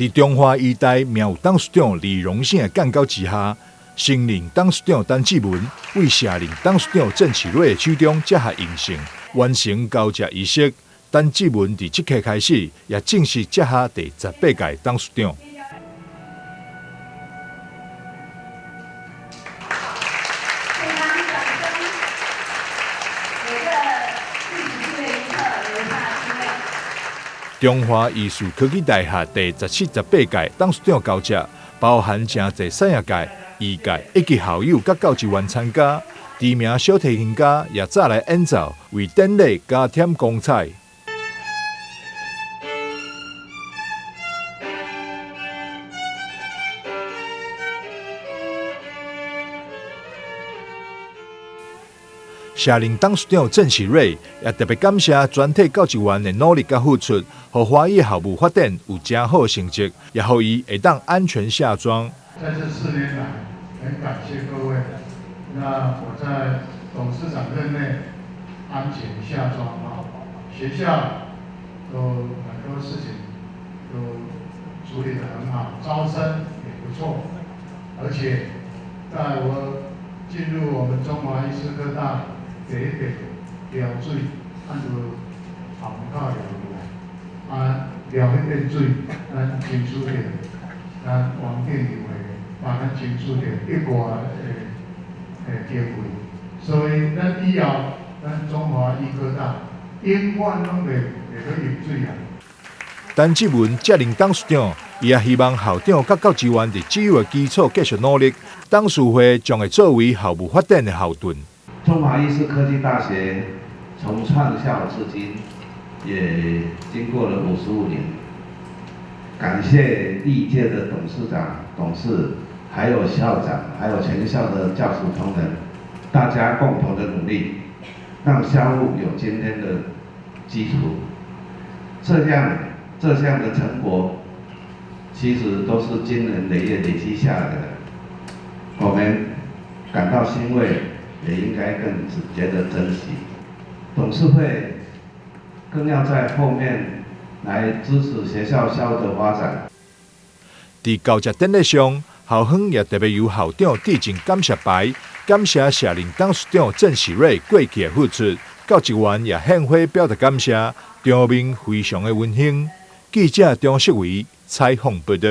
在中华医大名誉董事长李荣胜的干告之下，新任董事长陈志文为下任董事长郑启瑞的手中接下营绳，完成交接仪式。陈志文在即刻开始，也正式接下第18届董事长。中华艺术科技大学第17、18届董事长交接，包含正侪产业界、医界以及校友甲教职员参加。知名小提琴家也早来演奏，为典礼加添光彩。下任董事长郑启瑞也特别感谢全体教职员的努力甲付出，让华裔校务发展有真好成绩，也让伊会当安全下庄。在这4年来，很感谢各位。那我在董事长任内安全下庄啊，学校都很多事情都处理得很好，招生也不错，而且在我进入我们中华医师科大第一个调水，按照航道流来，调迄个水，咱争取着，咱环境以为把咱争取着一寡经费，所以咱以后咱中华医科大永远拢袂去用水啊。陈志文接任董事长，伊也希望校长甲教职员伫只有的基础继续努力，董事会将会作为校务发展的后盾。中华医师科技大学从创校至今，也经过了55年。感谢历届的董事长、董事，还有校长，还有全校的教师同仁，大家共同的努力，让校务有今天的基础。这项的成果，其实都是经年累月累积下来的。我们感到欣慰，也应该更觉得珍惜。董事会更要在后面来支持学校校务的发展。在交接典礼上，校方也特别由校长致敬感谢牌，感谢下任董事长郑启瑞过去的付出，教职员也献花表达感谢，场面非常的温馨。记者张世伟采访报道。